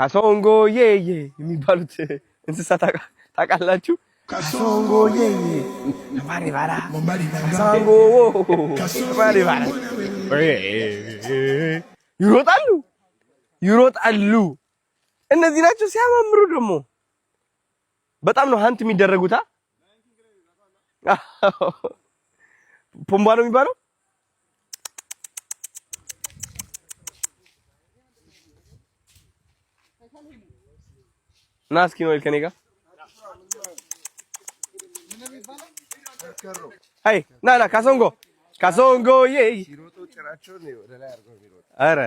ካሶንጎዬ የሚባሉት እንስሳ ታውቃላችሁ? ካሶንጎዬ ማሪባራ ካሶንጎ ማሪባራ ይሮጣሉ። እነዚህ ናቸው ሲያማምሩ። ደግሞ በጣም ነው ሀንት የሚደረጉት። ፖምባ ነው የሚባለው። ና እስኪ ነው ከኔ ጋር አይ ና ካሶንጎ ሲሮጡ ጭራቸውን ወደ ላይ አድርገው የሚሮጡ። ኧረ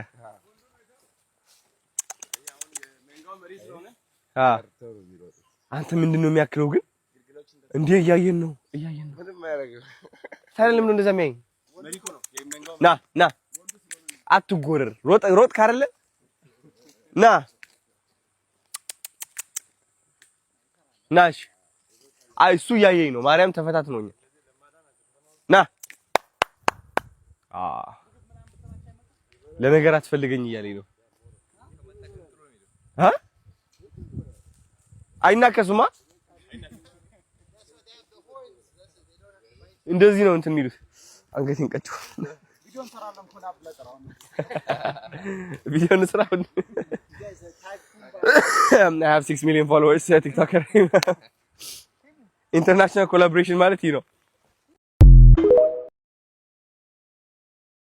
አንተ ምንድን ነው የሚያክለው ግን? እንዴ እያየን ነው። ምንም አያደርግም። ታዲያ ለምን እንደዛ የሚያየኝ? ና አትጎረር። ሮጥ ካረለ ናሽ አይ እሱ እያየኝ ነው። ማርያም ተፈታትኖኛል። ና ለነገር አትፈልገኝ እያለኝ ነው። አይናከሱማ እንደዚህ ነው እንትን የሚሉት። አንገቴን ቀጭው ቪዲዮን ስራው I have 6 million followers TikToker. International collaboration ማለት ይሄ ነው።